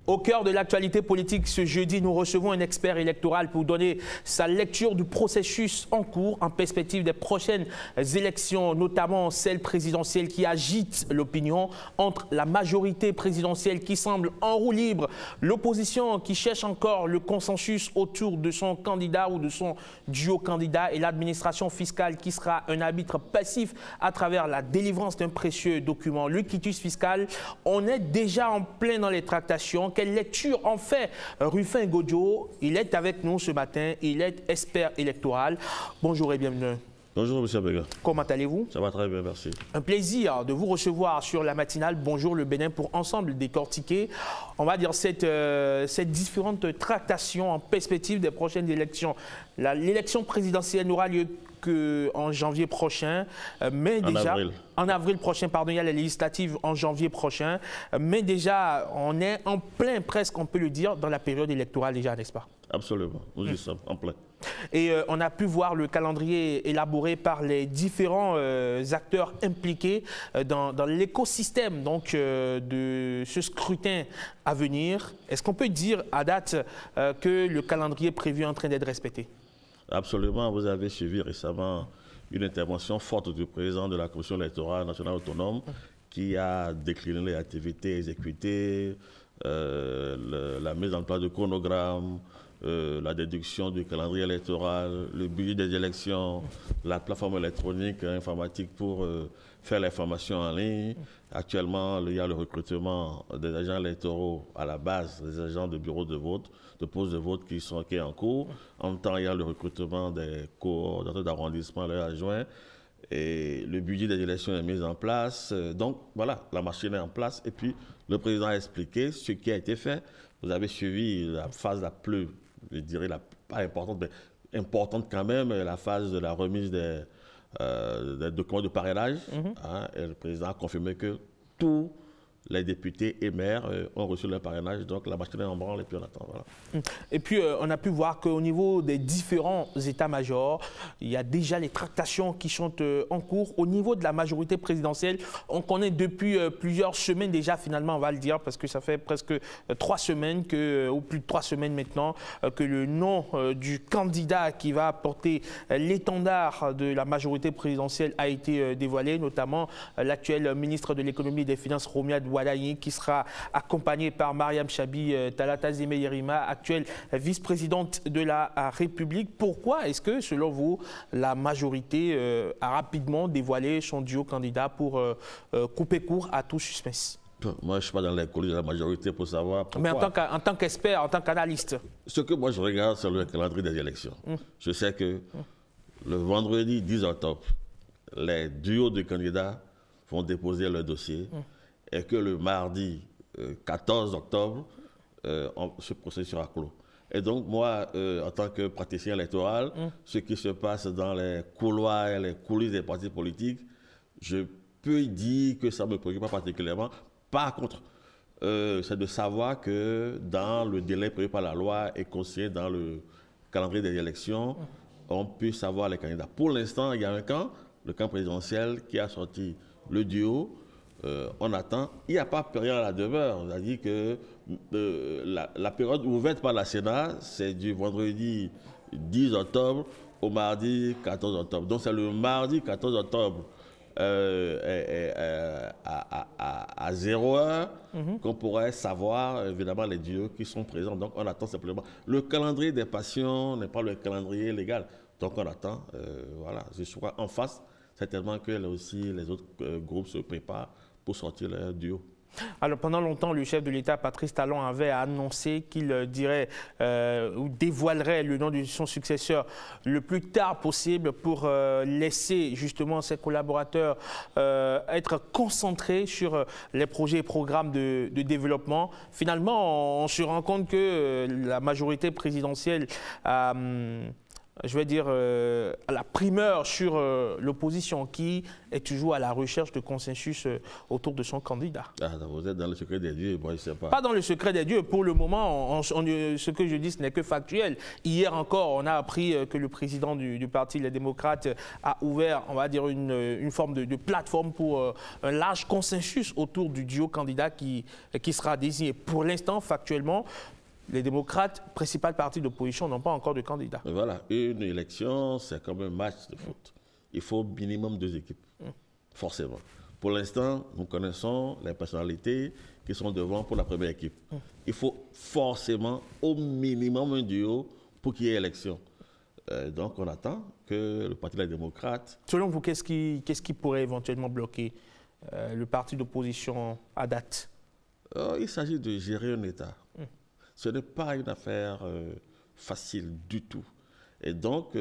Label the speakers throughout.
Speaker 1: Au cœur de l'actualité politique, ce jeudi, nous recevons un expert électoral pour donner sa lecture du processus en cours en perspective des prochaines élections, notamment celles présidentielles qui agitent l'opinion entre la majorité présidentielle qui semble en roue libre, l'opposition qui cherche encore le consensus autour de son candidat ou de son duo candidat et l'administration fiscale qui sera un arbitre passif à travers la délivrance d'un précieux document, le quitus fiscal. On est déjà en plein dans les tractations. Quelle lecture en fait Rufin Godjo? Il est avec nous ce matin, il est expert électoral. Bonjour et bienvenue.
Speaker 2: Bonjour M. Abega.
Speaker 1: Comment allez-vous?
Speaker 2: Ça va très bien, merci.
Speaker 1: Un plaisir de vous recevoir sur la matinale Bonjour le Bénin pour ensemble décortiquer, on va dire, cette différente tractation en perspective des prochaines élections. L'élection présidentielle n'aura lieu qu'en janvier prochain, mais déjà... En avril prochain, pardon, il y a les législatives en janvier prochain, mais déjà, on est en plein, presque, on peut le dire, dans la période électorale déjà, n'est-ce pas?
Speaker 2: Absolument, nous y sommes en plein.
Speaker 1: Et on a pu voir le calendrier élaboré par les différents acteurs impliqués dans l'écosystème donc de ce scrutin à venir. Est-ce qu'on peut dire à date que le calendrier prévu est en train d'être respecté?
Speaker 2: Absolument, vous avez suivi récemment une intervention forte du président de la Commission électorale nationale autonome qui a décliné les activités exécutées, la mise en place de chronogrammes, la déduction du calendrier électoral, le budget des élections, la plateforme électronique informatique pour faire l'information en ligne. Actuellement, il y a le recrutement des agents électoraux à la base, des agents de bureaux de vote, de postes de vote qui est en cours. En même temps, il y a le recrutement des coordonnateurs d'arrondissement, leurs adjoints. Et le budget des élections est mis en place. Donc, voilà, la machine est en place. Et puis, le président a expliqué ce qui a été fait. Vous avez suivi la phase la plus, je dirais, pas importante, mais importante quand même, la phase de la remise des documents de parrainage. Et le président a confirmé que tous les députés et maires ont reçu leur parrainage, donc la machine est en branle et puis on attend. Voilà.
Speaker 1: Et puis on a pu voir qu'au niveau des différents états-majors, il y a déjà les tractations qui sont en cours. Au niveau de la majorité présidentielle, on connaît depuis plusieurs semaines déjà, finalement on va le dire, parce que ça fait presque 3 semaines, ou plus de 3 semaines maintenant, que le nom du candidat qui va porter l'étendard de la majorité présidentielle a été dévoilé, notamment l'actuel ministre de l'économie et des finances, Romiad Wadani, qui sera accompagné par Mariam Chabi Talata Zimé-Yerima, actuelle vice-présidente de la République. Pourquoi est-ce que, selon vous, la majorité a rapidement dévoilé son duo candidat pour couper court à tout suspense?
Speaker 2: Moi, je ne suis pas dans les coulisses de la majorité pour savoir pourquoi.
Speaker 1: Mais en tant qu'expert, en tant qu'analyste?
Speaker 2: Ce que moi je regarde, c'est le calendrier des élections. Je sais que le vendredi 10 octobre, les duos de candidats vont déposer leur dossier. Et que le mardi 14 octobre, ce processus sera clos. Et donc, moi, en tant que praticien électoral, ce qui se passe dans les couloirs et les coulisses des partis politiques, je peux dire que ça ne me préoccupe pas particulièrement. Par contre, c'est de savoir que dans le délai prévu par la loi et consigné dans le calendrier des élections, on puisse savoir les candidats. Pour l'instant, il y a un camp, le camp présidentiel, qui a sorti le duo. On attend. Il n'y a pas période à la demeure. C'est-à-dire que la période ouverte par la Sénat, c'est du vendredi 10 octobre au mardi 14 octobre. Donc c'est le mardi 14 octobre à 0 heure qu'on pourrait savoir évidemment les duos qui sont présents. Donc on attend simplement. Le calendrier des passions n'est pas le calendrier légal. Donc on attend. Voilà. Je crois en face, certainement que là aussi les autres groupes se préparent pour sortir leur duo.
Speaker 1: Alors pendant longtemps, le chef de l'État, Patrice Talon, avait annoncé qu'il dirait ou dévoilerait le nom de son successeur le plus tard possible pour laisser justement ses collaborateurs être concentrés sur les projets et programmes de développement. Finalement, on se rend compte que la majorité présidentielle je vais dire, la primeur sur l'opposition qui est toujours à la recherche de consensus autour de son candidat.
Speaker 2: Ah, vous êtes dans le secret des dieux, moi je ne sais pas.
Speaker 1: Pas dans le secret des dieux. Pour le moment, ce que je dis, ce n'est que factuel. Hier encore, on a appris que le président du Parti Les Démocrates a ouvert, on va dire, une forme de plateforme pour un large consensus autour du duo candidat qui sera désigné. Pour l'instant, factuellement, les démocrates, principal parti d'opposition, n'ont pas encore de candidat.
Speaker 2: Mais voilà, une élection, c'est comme un match de foot. Il faut au minimum 2 équipes, forcément. Pour l'instant, nous connaissons les personnalités qui sont devant pour la première équipe. Il faut forcément au minimum un duo pour qu'il y ait élection. Donc on attend que le Parti des démocrates...
Speaker 1: Selon vous, qu'est-ce qui pourrait éventuellement bloquer le parti d'opposition à date?
Speaker 2: Il s'agit de gérer un État. Ce n'est pas une affaire facile du tout. Et donc,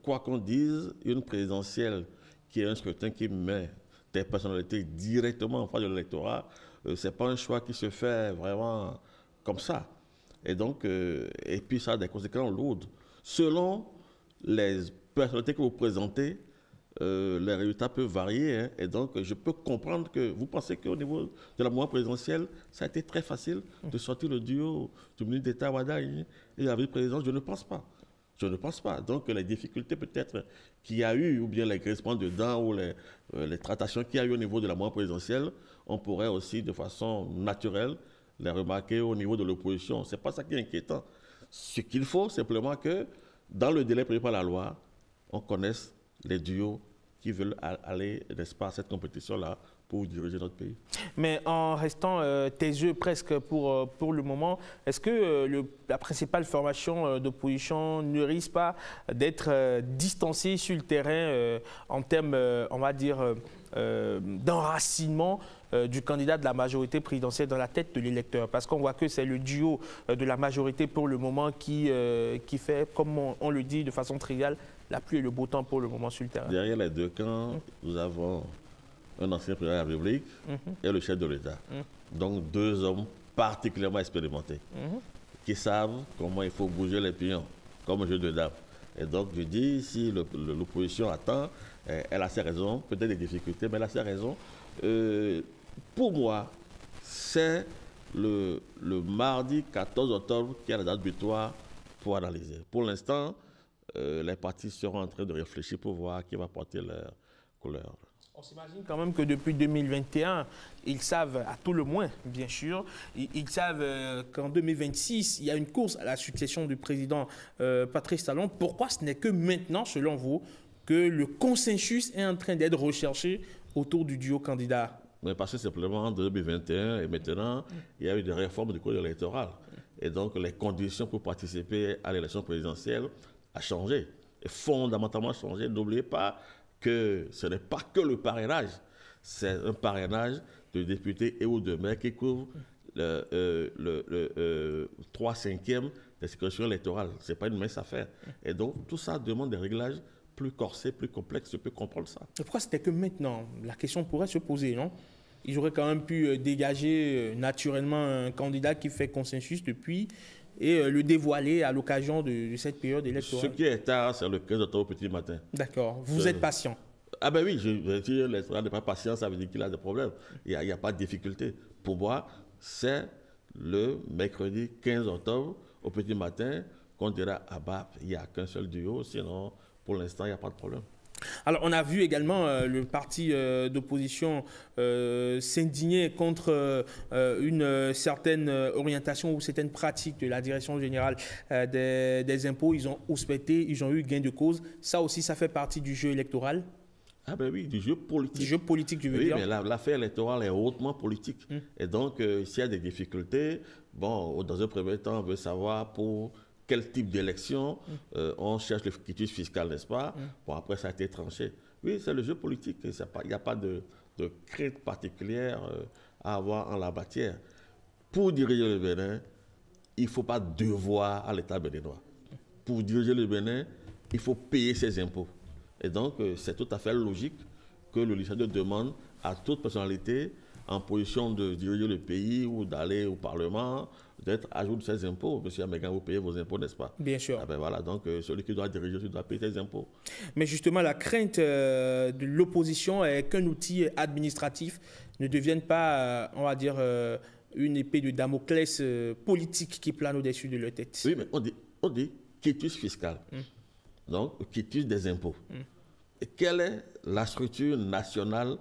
Speaker 2: quoi qu'on dise, une présidentielle qui est un scrutin qui met des personnalités directement en face de l'électorat, ce n'est pas un choix qui se fait vraiment comme ça. Et donc, et puis ça a des conséquences lourdes. Selon les personnalités que vous présentez, les résultats peuvent varier. Hein, et donc, je peux comprendre que vous pensez qu'au niveau de la mouvance présidentielle, ça a été très facile de sortir le duo du ministre d'État Wada et la vice-présidente. Je ne pense pas. Je ne pense pas. Donc, les difficultés peut-être qu'il y a eu, ou bien les grincements de dents, ou les tractations qu'il y a eu au niveau de la mouvance présidentielle, on pourrait aussi, de façon naturelle, les remarquer au niveau de l'opposition. Ce n'est pas ça qui est inquiétant. Ce qu'il faut, simplement que, dans le délai prévu par la loi, on connaisse les duos qui veulent aller, n'est-ce pas, à cette compétition-là pour diriger notre pays.
Speaker 1: Mais en restant taiseux presque pour le moment, est-ce que la principale formation d'opposition ne risque pas d'être distancée sur le terrain en termes, on va dire, d'enracinement du candidat de la majorité présidentielle dans la tête de l'électeur? Parce qu'on voit que c'est le duo de la majorité pour le moment qui fait, comme on le dit de façon triviale, la pluie et le beau temps pour le moment sur le terrain.
Speaker 2: Derrière les deux camps, nous avons un ancien président de la République et le chef de l'État. Donc 2 hommes particulièrement expérimentés qui savent comment il faut bouger les pions, comme un jeu de dames. Et donc je dis, si l'opposition attend, elle a ses raisons, peut-être des difficultés, mais elle a ses raisons. Pour moi, c'est le mardi 14 octobre qui est la date butoir pour analyser. Pour l'instant, les partis seront en train de réfléchir pour voir qui va porter leur couleur.
Speaker 1: On s'imagine quand même que depuis 2021, ils savent, à tout le moins, bien sûr, ils savent qu'en 2026, il y a une course à la succession du président Patrice Talon. Pourquoi ce n'est que maintenant, selon vous, que le consensus est en train d'être recherché autour du duo candidat?
Speaker 2: Mais parce que simplement en 2021 et maintenant, il y a eu des réformes du code électoral. Et donc, les conditions pour participer à l'élection présidentielle ont changé, et fondamentalement changé. N'oubliez pas que ce n'est pas que le parrainage, c'est un parrainage de députés et ou de maires qui couvre le 3/5 des circonscriptions électorales. Ce n'est pas une mince affaire. Et donc, tout ça demande des réglages plus corsés, plus complexes. Je peux comprendre ça.
Speaker 1: Pourquoi c'était que maintenant? La question pourrait se poser, non? Ils auraient quand même pu dégager naturellement un candidat qui fait consensus depuis et le dévoiler à l'occasion de cette période électorale.
Speaker 2: Ce qui est tard, c'est le 15 octobre au petit matin.
Speaker 1: D'accord. Vous êtes patient?
Speaker 2: Ah ben oui, l'électorat n'est pas patient, ça veut dire qu'il a des problèmes. Il n'y a pas de difficulté. Pour moi, c'est le mercredi 15 octobre au petit matin qu'on dira, ah bah, il n'y a qu'un seul duo, sinon, pour l'instant, il n'y a pas de problème.
Speaker 1: Alors, on a vu également le parti d'opposition s'indigner contre une certaine orientation ou certaines pratiques de la direction générale des impôts. Ils ont houspété, ils ont eu gain de cause. Ça aussi, ça fait partie du jeu électoral.
Speaker 2: Ah ben oui, du jeu politique.
Speaker 1: Du jeu politique, je veux dire.
Speaker 2: Oui, mais l'affaire électorale est hautement politique. Et donc, s'il y a des difficultés, bon, dans un premier temps, on veut savoir pour quel type d'élection on cherche le quitus fiscal, n'est-ce pas? Bon, après, ça a été tranché. Oui, c'est le jeu politique. Il n'y a pas de crainte particulière à avoir en la matière. Pour diriger le Bénin, il ne faut pas devoir à l'État béninois. Pour diriger le Bénin, il faut payer ses impôts. Et donc, c'est tout à fait logique que le législateur demande à toute personnalité en position de diriger le pays ou d'aller au Parlement, d'être ajoute ses impôts. Monsieur Amégan, vous payez vos impôts, n'est-ce pas?
Speaker 1: Bien sûr.
Speaker 2: Ah ben voilà, donc celui qui doit diriger, il doit payer ses impôts.
Speaker 1: Mais justement, la crainte de l'opposition est qu'un outil administratif ne devienne pas, on va dire, une épée de Damoclès politique qui plane au-dessus de leur tête.
Speaker 2: Oui, mais on dit quitus fiscal, donc quitus des impôts. Et quelle est la structure nationale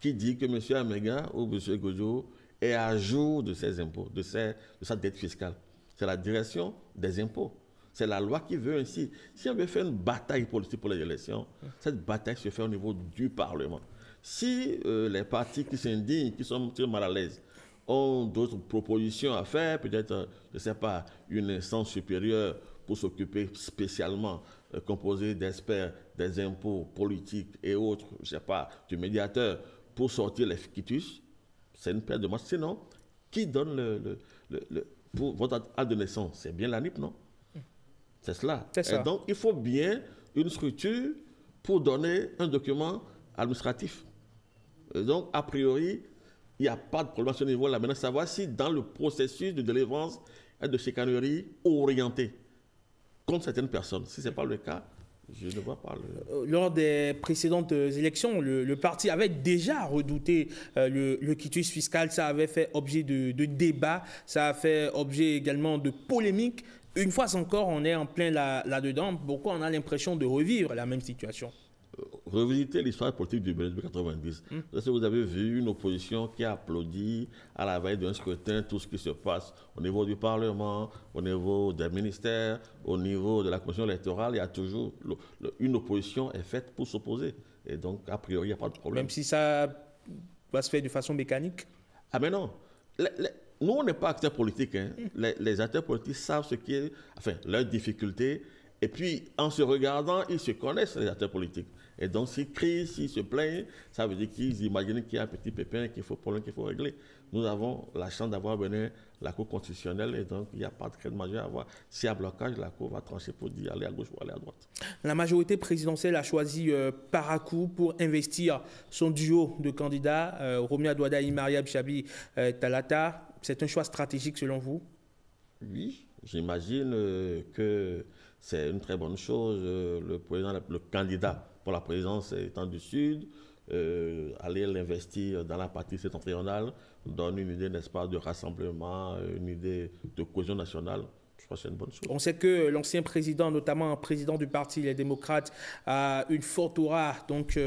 Speaker 2: qui dit que M. Améga ou M. Godjo est à jour de ses impôts, de sa dette fiscale? C'est la direction des impôts. C'est la loi qui veut ainsi. Si on veut faire une bataille politique pour les élections, cette bataille se fait au niveau du Parlement. Si les partis qui s'indignent, qui sont très mal à l'aise, ont d'autres propositions à faire, peut-être, je ne sais pas, une instance supérieure pour s'occuper spécialement, composée d'experts des impôts politiques et autres, je ne sais pas, du médiateur, pour sortir les quitus, c'est une perte de marche. Sinon, qui donne pour votre acte de naissance? C'est bien l'ANIP, non? C'est cela. Et donc, il faut bien une structure pour donner un document administratif. Et donc, a priori, il n'y a pas de problème à ce niveau-là. Maintenant, savoir si dans le processus de délivrance et de chicanerie orienté contre certaines personnes, si ce n'est pas le cas, je ne vois pas le...
Speaker 1: Lors des précédentes élections, le parti avait déjà redouté le quitus fiscal. Ça avait fait objet de débat, ça a fait objet également de polémiques. Une fois encore, on est en plein là-dedans. Pourquoi on a l'impression de revivre la même situation?
Speaker 2: Revisiter l'histoire politique du Bénin de 90. Est-ce que vous avez vu une opposition qui a applaudi à la veille d'un scrutin tout ce qui se passe au niveau du Parlement, au niveau des ministères, au niveau de la commission électorale? Il y a toujours une opposition est faite pour s'opposer. Et donc, a priori, il n'y a pas de problème.
Speaker 1: Même si ça va se faire de façon mécanique?
Speaker 2: Ah mais non. Nous, on n'est pas acteurs politiques. Hein. Les acteurs politiques savent ce qui est, enfin, leurs difficultés. Et puis, en se regardant, ils se connaissent, les acteurs politiques. Et donc, s'ils crient, s'ils se plaignent, ça veut dire qu'ils imaginent qu'il y a un petit pépin, qu'il faut régler. Nous avons la chance d'avoir mené la Cour constitutionnelle et donc il n'y a pas de crainte majeure à avoir. S'il y a blocage, la Cour va trancher pour dire aller à gauche ou aller à droite.
Speaker 1: La majorité présidentielle a choisi Parakou pour investir son duo de candidats, Romia Douada et Mariam Chabi Talata. C'est un choix stratégique selon vous?
Speaker 2: Oui, j'imagine que c'est une très bonne chose. Le candidat pour la présidence étant du Sud, aller l'investir dans la partie septentrionale donne une idée, n'est-ce pas, de rassemblement, une idée de cohésion nationale. Je crois que c'est une bonne chose.
Speaker 1: On sait que l'ancien président, notamment président du parti Les Démocrates, a une forte aura donc,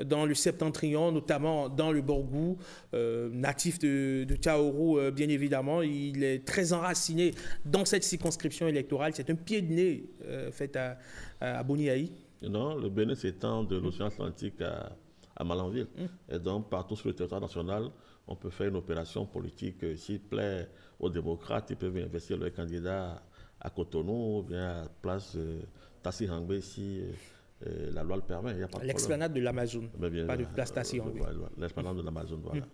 Speaker 1: dans le septentrion, notamment dans le Borgou, natif de Tchaourou, bien évidemment. Il est très enraciné dans cette circonscription électorale. C'est un pied de nez fait à Boniaï.
Speaker 2: Non, le Bénin s'étend de l'océan Atlantique à Malanville. Et donc, partout sur le territoire national, on peut faire une opération politique. S'il plaît aux démocrates, ils peuvent investir leur candidat à Cotonou ou bien à place Tassi Hangbe si la loi le permet.
Speaker 1: L'explanade de l'Amazon, pas de place Tassi Hangbe.
Speaker 2: L'explanade de l'Amazon, voilà.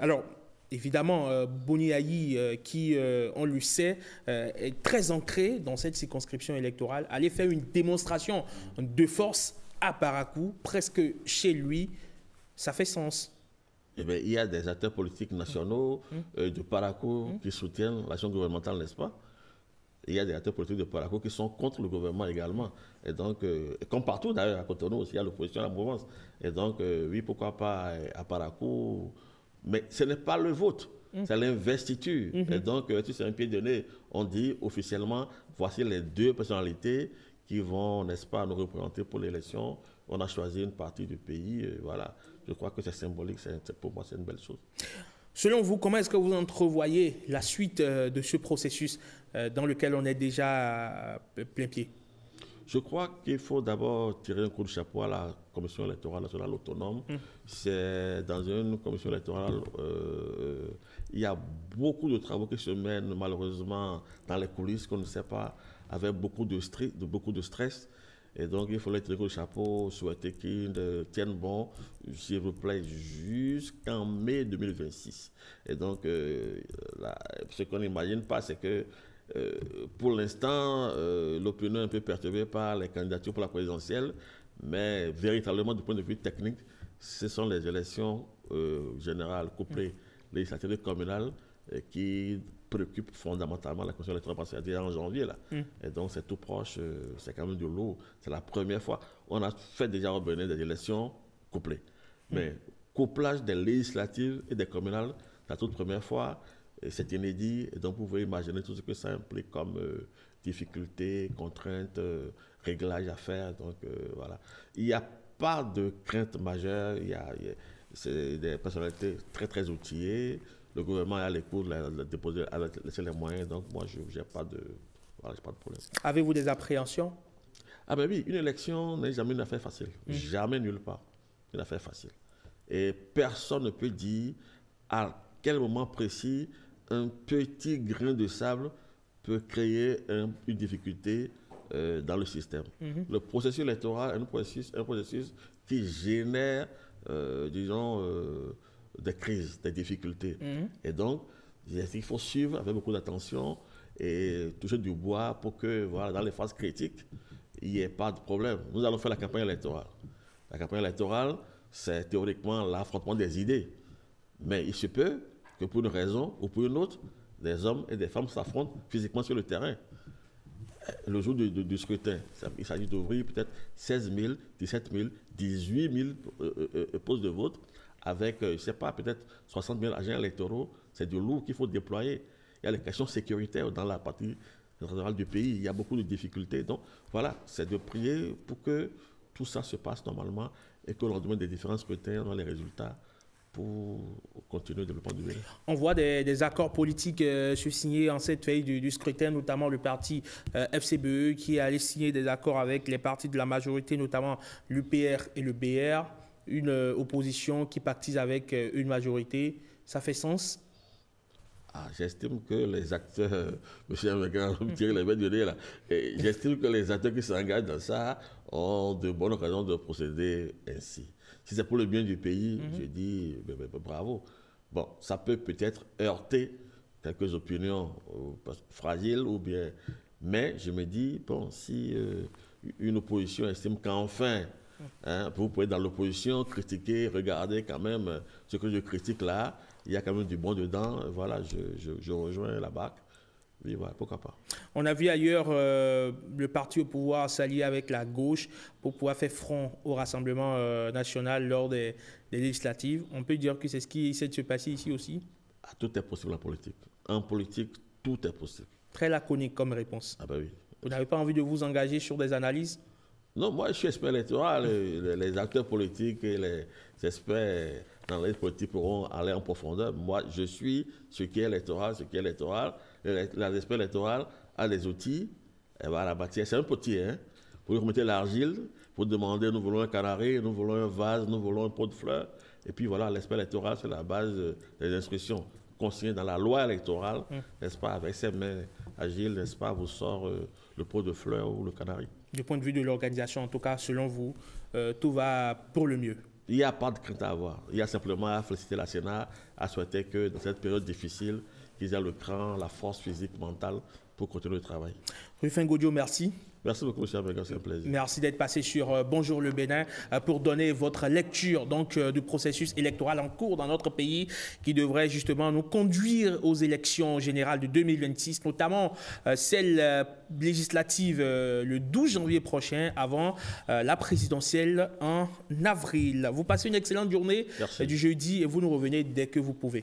Speaker 1: Alors, évidemment, Boniaï, qui, on le sait, est très ancré dans cette circonscription électorale, allait faire une démonstration de force à Parakou, presque chez lui. Ça fait sens.
Speaker 2: Eh bien, il y a des acteurs politiques nationaux de Parakou qui soutiennent l'action gouvernementale, n'est-ce pas? Il y a des acteurs politiques de Parakou qui sont contre le gouvernement également. Et donc, comme partout d'ailleurs, à Cotonou aussi, il y a l'opposition à la mouvance. Et donc, oui, pourquoi pas à Parakou? Mais ce n'est pas le vote, c'est l'investiture. Et donc, si c'est un pied de nez, on dit officiellement, voici les deux personnalités qui vont, n'est-ce pas, nous représenter pour l'élection. On a choisi une partie du pays, voilà. Je crois que c'est symbolique, pour moi, c'est une belle chose.
Speaker 1: Selon vous, comment est-ce que vous entrevoyez la suite de ce processus dans lequel on est déjà à plein pied?
Speaker 2: Je crois qu'il faut d'abord tirer un coup de chapeau à la Commission électorale nationale autonome. C'est dans une commission électorale, il y a beaucoup de travaux qui se mènent malheureusement dans les coulisses qu'on ne sait pas, avec beaucoup de stress. Et donc, il faut les tirer au chapeau, souhaiter qu'ils tiennent bon, s'il vous plaît, jusqu'en mai 2026. Et donc, ce qu'on n'imagine pas, c'est que pour l'instant, l'opinion est un peu perturbée par les candidatures pour la présidentielle, mais véritablement, du point de vue technique, ce sont les élections générales couplées législatives et communales qui préoccupent fondamentalement la Commission électorale, parce que c'est déjà en janvier là. Et donc c'est tout proche, c'est quand même du lourd. C'est la première fois. On a fait déjà au Bénin des élections couplées. Mais couplage des législatives et des communales, c'est la toute première fois. C'est inédit. Et donc vous pouvez imaginer tout ce que ça implique comme difficultés, contraintes, réglages à faire. Donc voilà. Il n'y a pas de crainte majeure. C'est des personnalités très très outillées. Le gouvernement est à l'écoute, a laissé les moyens. Donc moi, je n'ai pas de problème.
Speaker 1: Avez-vous des appréhensions?
Speaker 2: Ah ben oui, une élection n'est jamais une affaire facile. Jamais nulle part une affaire facile. Et personne ne peut dire à quel moment précis un petit grain de sable peut créer une difficulté dans le système. Le processus électoral est un processus qui génère, disons, des crises, des difficultés. Et donc, il faut suivre avec beaucoup d'attention et toucher du bois pour que, voilà, dans les phases critiques, il n'y ait pas de problème. Nous allons faire la campagne électorale. La campagne électorale, c'est théoriquement l'affrontement des idées. Mais il se peut que pour une raison ou pour une autre, des hommes et des femmes s'affrontent physiquement sur le terrain. Le jour du scrutin, il s'agit d'ouvrir peut-être 16 000, 17 000, 18 000 postes de vote avec, je ne sais pas, peut-être 60 000 agents électoraux. C'est du lourd qu'il faut déployer. Il y a les questions sécuritaires dans la partie centrale du pays. Il y a beaucoup de difficultés. Donc voilà, c'est de prier pour que tout ça se passe normalement et que l'on demande des différents scrutins dans les résultats pour continuer le développement du Bénin.
Speaker 1: On voit des accords politiques se signer en cette veille du scrutin, notamment le parti FCBE qui allait signer des accords avec les partis de la majorité, notamment l'UPR et le BR, une opposition qui pactise avec une majorité. Ça fait sens?
Speaker 2: J'estime que les acteurs, monsieur Amégan, j'estime que les acteurs qui s'engagent dans ça ont de bonnes occasions de procéder ainsi. Si c'est pour le bien du pays, je dis bravo. Bon, ça peut peut-être heurter quelques opinions fragiles ou bien... Mais je me dis, bon, si une opposition estime qu'enfin, vous pouvez dans l'opposition critiquer, regarder quand même ce que je critique là, il y a quand même du bon dedans, voilà, je rejoins la BAC. Oui, voilà, pourquoi pas.
Speaker 1: On a vu ailleurs le parti au pouvoir s'allier avec la gauche pour pouvoir faire front au Rassemblement national lors des législatives. On peut dire que c'est ce qui essaie de se passer ici aussi?
Speaker 2: Tout est possible en politique. En politique, tout est possible.
Speaker 1: Très laconique comme réponse.
Speaker 2: Ah ben oui.
Speaker 1: Vous n'avez pas envie de vous engager sur des analyses?
Speaker 2: Non, moi je suis expert électoral. Les acteurs politiques et les experts dans les politiques pourront aller en profondeur. Moi, je suis ce qui est électoral, ce qui est électoral. L'expert électoral a des outils. Et voilà, c'est un petit, hein. Vous remettez l'argile, vous demandez, nous voulons un canari, nous voulons un vase, nous voulons un pot de fleurs. Et puis voilà, l'expert électoral, c'est la base des instructions consignées dans la loi électorale, n'est-ce pas, avec ses mains agiles, n'est-ce pas, vous sort le pot de fleurs ou le canari.
Speaker 1: Du point de vue de l'organisation, en tout cas, selon vous, tout va pour le mieux?
Speaker 2: Il n'y a pas de crainte à avoir. Il y a simplement à féliciter la Sénat, à souhaiter que dans cette période difficile, qu'ils aient le cran, la force physique, mentale pour continuer le travail.
Speaker 1: Rufin Godio, merci.
Speaker 2: Merci beaucoup, M. Amégan, c'est un plaisir.
Speaker 1: Merci d'être passé sur Bonjour le Bénin pour donner votre lecture donc, du processus électoral en cours dans notre pays qui devrait justement nous conduire aux élections générales de 2026, notamment celle législative le 12 janvier prochain avant la présidentielle en avril. Vous passez une excellente journée du jeudi et vous nous revenez dès que vous pouvez.